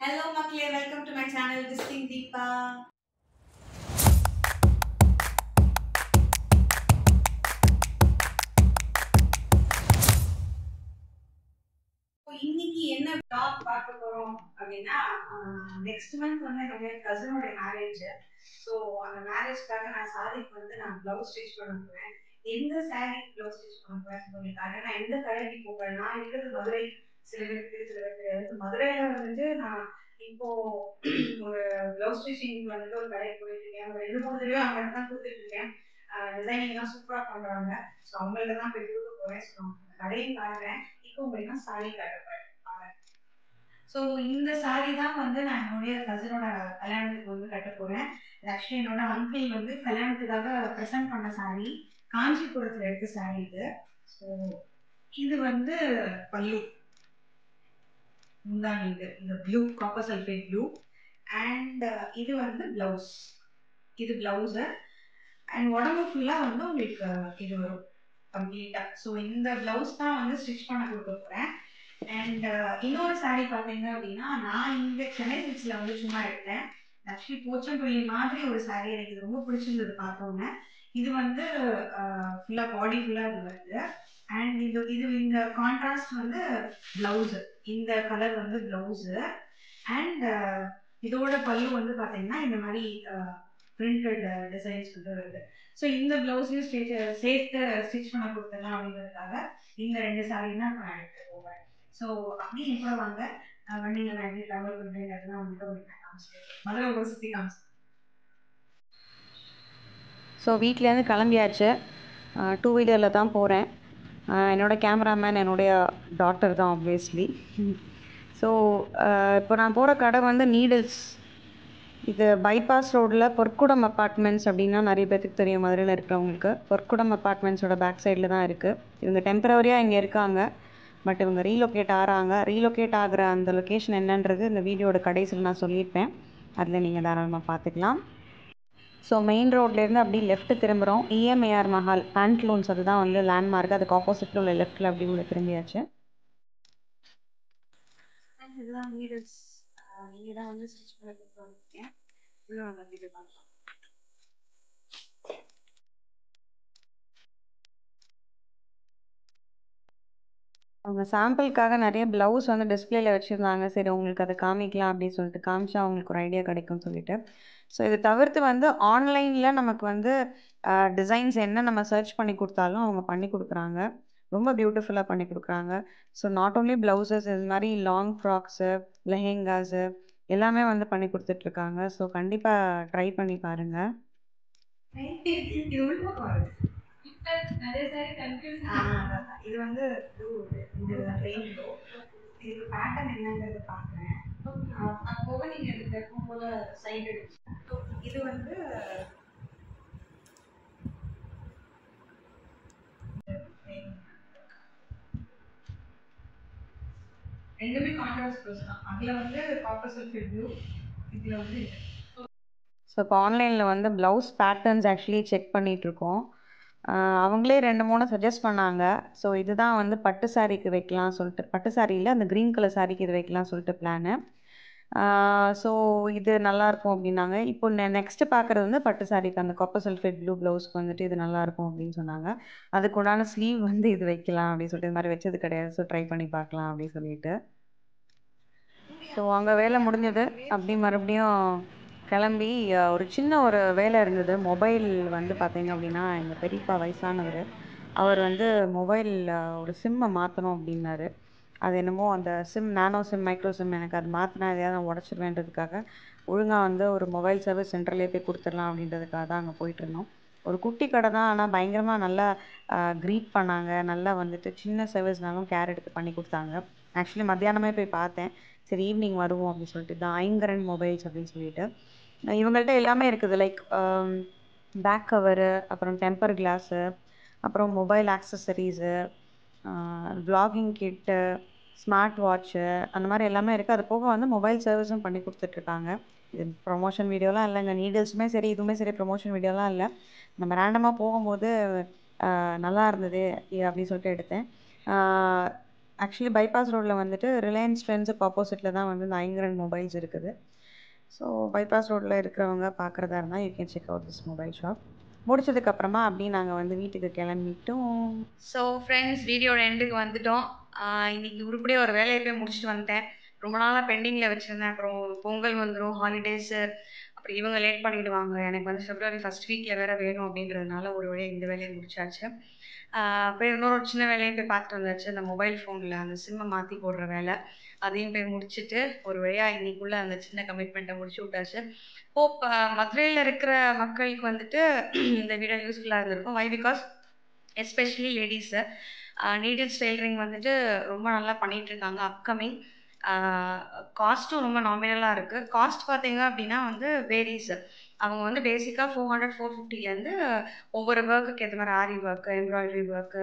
Hello மக்களே, welcome to my channel Distinct Deepa. இன்னைக்கு என்ன vlog பார்க்க போறோம் அப்படின்னா நெக்ஸ்ட் மந்த் வந்து என்னுடைய கசினோட மேரேஜ். ஸோ அந்த மேரேஜ்க்காக நான் சாரிக்கு வந்து நான் பிளவுஸ் ஸ்டிச் பண்ண போறேன். எந்த சாரி பிளவுஸ் ஸ்டிச் பண்ண போறேன் சொல்லியிருக்காங்க. நான் எந்த கடைக்கு போகிறேன், நான் இருக்கிறது மதுரை. சில பேருக்கு சில பேர் தெரியாது. மதுரையில வந்துட்டு நான் இப்போ ஒரு பிளவுஸ் ஸ்டிச்சிங் வந்துட்டு ஒரு கடைக்கு போயிட்டு இருக்கேன். ஒரு 2-3 தடவை அவங்க தான் கொடுத்துட்டு இருக்கேன். டிசைனிங் எல்லாம் சூப்பரா பண்றாங்க. ஸோ அவங்கள தான் போய் கொடுக்க போறேன். ஸோ கடையும் காட்டுறேன். இப்போ உங்களுக்கு சாரி காட்டுறேன். ஸோ இந்த சாரி தான் வந்து நான் என்னுடைய கசினோட கல்யாணத்துக்கு வந்து கட்ட போறேன். ஆக்சுவலி என்னோட அங்கிள் வந்து கல்யாணத்துக்காக ப்ரெசென்ட் பண்ண சாரி, காஞ்சிபுரத்துல எடுத்த சாரி இது. ஸோ இது வந்து பல்லு, முந்தானி, இந்த blue copper sulphate blue. And இது வந்து பிளவுஸ், இது பிளவுஸ். அண்ட் உடம்பு ஃபுல்லா வந்து உங்களுக்கு இது வரும் கம்ப்ளீட்டா. ஸோ இந்த பிளவுஸ் தான் வந்து ஸ்டிச் பண்ண கொடுக்க போறேன். அண்ட் இன்னொரு சாரி பார்த்தீங்க அப்படின்னா, நான் இங்க சென்னை சில்க்ஸ்ல வந்து சும்மா எடுத்தேன். ஆக்சுவலி போச்சம்பள்ளி மாதிரி ஒரு சாரி எனக்கு இது ரொம்ப பிடிச்சிருந்தது பார்த்தோன்னே. இது வந்து ஃபுல்லா பாடி ஃபுல்லா இது வருது. அண்ட் இது இந்த கான்ட்ராஸ்ட் வந்து பிளவுஸ், இந்த கலர் வந்து பிளவுஸ். அண்ட் இதோட பல்லு வந்து பார்த்தீங்கன்னா இந்த மாதிரி பிரிண்டட் டிசைன்ஸ் வந்து வருது. ஸோ இந்த பிளவுஸையும் சேர்த்து ஸ்டிச் பண்ண கொடுத்துடலாம் அப்படிங்கிறதுக்காக இந்த 2 சாரி தான் நான் எடுத்து போவேன். ஸோ அப்படியே இப்போ வாங்க வண்டியில் நான் எப்படி ட்ராவல் பண்ணுறேங்கிறதுலாம் வந்துட்டு உங்களுக்கு காமிச்சிட்டேன். மதுரை ஒரு சுற்றி காமிச்சு. ஸோ வீட்லேருந்து கிளம்பியாச்சு. 2 வீலரில் தான் போகிறேன். என்னோடய கேமராமேன் என்னுடைய டாட்டர் தான் ஆப்வியஸ்லி. ஸோ இப்போ நான் போகிற கடை வந்து நீடில்ஸ். இது பைபாஸ் ரோடில் பொற்குடம் அப்பார்ட்மெண்ட்ஸ் அப்படின்னா நிறைய பேருக்கு தெரியும் மதுரையில் இருக்கிறவங்களுக்கு. பொற்குடம் அப்பார்ட்மெண்ட்ஸோட பேக் சைடில் தான் இருக்குது. இவங்க டெம்பரவரியாக இங்கே இருக்காங்க, பட் இவங்க ரீலொகேட் ஆகிற அந்த லொக்கேஷன் என்னன்றது இந்த வீடியோட கடைசியில் நான் சொல்லியிருப்பேன். அதில் நீங்கள் தாராளமாக பார்த்துக்கலாம். ஸோ மெயின் ரோட்லேருந்து அப்படி லெஃப்ட் திரும்புகிறோம். இஎம்ஏஆர் மஹால் பேண்ட்லூன்ஸ், அதுதான் வந்து லேண்ட்மார்க். அதுக்கு ஆப்போசிட்டில் உள்ள லெஃப்ட்டில் அப்படி உள்ள திரும்பியாச்சு. இதுதான் நீடில்ஸ். இங்கே தான் வந்து ஸ்டிச் பண்ணி கொடுத்துருக்கேன். உள்ள வாங்க வீடியோ பார்க்கலாம். அவங்க சாம்பிளுக்காக நிறைய ப்ளவுஸ் வந்து டிஸ்பிளேல வச்சுருந்தாங்க. சரி உங்களுக்கு அதை காமிக்கலாம் அப்படின்னு சொல்லிட்டு காமிச்சா அவங்களுக்கு ஒரு ஐடியா கிடைக்கும்னு சொல்லிட்டு. ஸோ இது தவிர்த்து வந்து ஆன்லைனில் நமக்கு வந்து டிசைன்ஸ் என்ன நம்ம சர்ச் பண்ணி கொடுத்தாலும் அவங்க பண்ணி கொடுக்குறாங்க. ரொம்ப பியூட்டிஃபுல்லாக பண்ணி கொடுக்குறாங்க. ஸோ நாட் ஓன்லி ப்ளவுசஸ், இது மாதிரி லாங் ஃப்ராக்ஸு, லெஹெங்காஸு எல்லாமே வந்து பண்ணி கொடுத்துட்ருக்காங்க. ஸோ கண்டிப்பாக ட்ரை பண்ணி பாருங்கள். இது உள்ள பாருங்க. இது வந்து இது ரெயின்போ. இது பேட்டர்ன் என்னங்கிறது பார்க்குறேன். அது போக நீங்கள் இதுக்கு எப்பவும் போல சைடு எடுத்து, இது வந்து ரெண்டுமே கான்ட்ராஸ்ட் ப்ளவுஸ் தான். அதில் வந்து காப்பர் சல்ஃபேட் ப்ளூ, இதில் வந்து ஸோ இப்போ ஆன்லைனில் வந்து ப்ளவுஸ் பேட்டர்ன்ஸ் ஆக்சுவலி செக் பண்ணிகிட்ருக்கோம். அவங்களே 2-3 சஜஸ்ட் பண்ணாங்க. ஸோ இதுதான் வந்து பட்டு சாரீக்கு வைக்கலாம் சொல்லிட்டு, பட்டு சாரியில் அந்த க்ரீன் கலர் சாரீக்கு இது வைக்கலாம் சொல்லிட்டு பிளானு. ஸோ இது நல்லாயிருக்கும் அப்படின்னாங்க. இப்போ நெக்ஸ்ட்டு பார்க்குறது வந்து பட்டு சாரீக்கு அந்த காப்பர் சல்ஃபேட் ப்ளூ ப்ளவுஸ்க்கு வந்துட்டு இது நல்லாயிருக்கும் அப்படின்னு சொன்னாங்க. அதுக்கு உண்டான ஸ்லீவ் வந்து இது வைக்கலாம் அப்படின்னு சொல்லிட்டு, இது மாதிரி வச்சது கிடையாது, ஸோ ட்ரை பண்ணி பார்க்கலாம் அப்படின்னு சொல்லிட்டு. ஸோ அங்கே வேலை முடிஞ்சது. அப்படி மறுபடியும் கிளம்பி ஒரு சின்ன ஒரு வேலை இருந்தது. மொபைல் வந்து பார்த்தீங்க அப்படின்னா எங்கள் பெரியப்பா வயசானவர், அவர் வந்து மொபைல் ஒரு சிம்மை மாற்றணும் அப்படின்னாரு. அது என்னமோ அந்த சிம், நானோ சிம், மைக்ரோ சிம், எனக்கு அது மாற்றினா எதையாவது நான் உடச்சிருவேன்றதுக்காக ஒழுங்காக வந்து ஒரு மொபைல் சர்வீஸ் சென்டர்லேயே போய் கொடுத்துடலாம் அப்படின்றதுக்காக தான் அங்கே போயிட்டுருந்தோம். ஒரு குட்டி கடை தான், ஆனால் பயங்கரமாக நல்லா க்ரீட் பண்ணாங்க. நல்லா வந்துட்டு சின்ன சர்வீஸ்னாலும் கேர் எடுத்து பண்ணி கொடுத்தாங்க. ஆக்சுவலி மத்தியானமே போய் பார்த்தேன். சரி ஈவினிங் வருவோம் அப்படின்னு சொல்லிட்டு தான். ஐங்கரன் மொபைல்ஸ் அப்படின்னு சொல்லிட்டு இவங்கள்ட்ட எல்லாமே இருக்குது. லைக் பேக் கவரு, அப்புறம் டெம்பர் கிளாஸு, அப்புறம் மொபைல் ஆக்சசரிஸு, வ்ளாகிங் கிட்டு, ஸ்மார்ட் வாட்ச்சு, அந்த மாதிரி எல்லாமே இருக்குது. அது போக வந்து மொபைல் சர்வீஸும் பண்ணி கொடுத்துட்ருக்காங்க. இது ப்ரொமோஷன் வீடியோலாம் இல்லைங்க. நீடில்ஸுமே சரி இதுவுமே சரி ப்ரொமோஷன் வீடியோலாம் இல்லை. நம்ம ரேண்டமாக போகும்போது நல்லா இருந்தது அப்படின்னு சொல்லிட்டு எடுத்தேன். ஆக்சுவலி பைபாஸ் ரோட்டில் வந்துட்டு ரிலையன்ஸ் ட்ரெண்ட்ஸுக்கு ஆப்போசிட்டில் தான் வந்து இந்த ஐங்கரன் மொபைல்ஸ் இருக்குது. ஸோ பைபாஸ் ரோட்டில் இருக்கிறவங்க பார்க்குறதா இருந்தால் you can check out this mobile shop. முடிச்சதுக்கப்புறமா அப்படியே நாங்கள் வந்து வீட்டுக்கு கிளம்பிட்டோம். ஸோ ஃப்ரெண்ட்ஸ், வீடியோட எண்டுக்கு வந்துட்டோம். இன்றைக்கி உருப்படியே ஒரு வேலையை போய் முடிச்சுட்டு வந்துட்டேன். ரொம்ப நாளாக பெண்டிங்கில் வச்சுருந்தேன். அப்புறம் பொங்கல் வந்துடும், ஹாலிடேஸு, அப்புறம் இவங்க லேட் பண்ணிவிடுவாங்க. எனக்கு வந்து February 1st வீக்கில் வேறு வேணும் அப்படின்றதுனால ஒரு வழியாக இந்த வேலையை முடிச்சாச்சு. போய் இன்னொரு சின்ன வேலையை போய் பார்த்துட்டு வந்தாச்சு. அந்த மொபைல் ஃபோனில் அந்த சிம்மை மாற்றி போடுற வேலை, அதையும் போய் முடிச்சுட்டு ஒரு வழியாக இன்னைக்குள்ளே அந்த சின்ன கமிட்மெண்ட்டை முடிச்சு விட்டாச்சு. ஹோப் மதுரையில் இருக்கிற மக்களுக்கு வந்துட்டு இந்த வீடியோ யூஸ்ஃபுல்லாக இருந்திருக்கும். Why because especially ladies needles tailoring வந்துட்டு ரொம்ப நல்லா பண்ணிகிட்ருக்காங்க. அப்கமிங் காஸ்ட்டும் ரொம்ப நாமினலாக இருக்குது. காஸ்ட் பார்த்தீங்க அப்படின்னா வந்து வேரிஸ். அவங்க வந்து பேசிக்காக 400 450லேருந்து ஒவ்வொரு ஒர்க்குக்கு ஏற்ற மாதிரி ஆரி ஒர்க்கு, எம்ப்ராய்டரி ஒர்க்கு,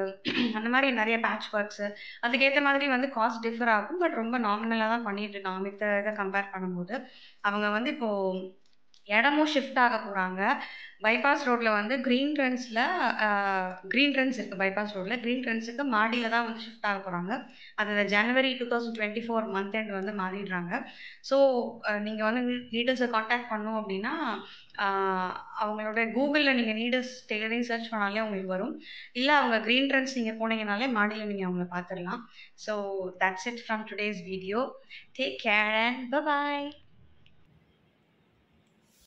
அந்த மாதிரி நிறைய பேட்ச் ஒர்க்ஸு, அதுக்கேற்ற மாதிரி வந்து காஸ்ட் டிஃபர் ஆகும். பட் ரொம்ப நாமினலாக தான் பண்ணிட்டு இருக்காங்க மித்த இதை கம்பேர் பண்ணும்போது. அவங்க வந்து இப்போது இடமும் ஷிஃப்ட் ஆக போகிறாங்க. பைபாஸ் ரோட்டில் வந்து க்ரீன் ட்ரெண்ட்ஸ் இருக்குது. பைபாஸ் ரோட்டில் க்ரீன் ட்ரெண்ட்ஸுக்கு மாடியில் தான் வந்து ஷிஃப்ட் ஆக போகிறாங்க. அது January 2024 மந்த் எண்ட் வந்து மாறிடுறாங்க. ஸோ நீங்கள் வந்து நீடில்ஸை காண்டாக்ட் பண்ணோம் அப்படின்னா அவங்களோட கூகுளில் நீங்கள் நீடில்ஸ் டெய்லரிங் சர்ச் பண்ணாலே உங்களுக்கு வரும். இல்லை அவங்க க்ரீன் ட்ரெண்ட்ஸ் நீங்கள் போனீங்கனாலே மாடியில் நீங்கள் அவங்கள பார்த்துடலாம். So that's it from today's video. Take care and by.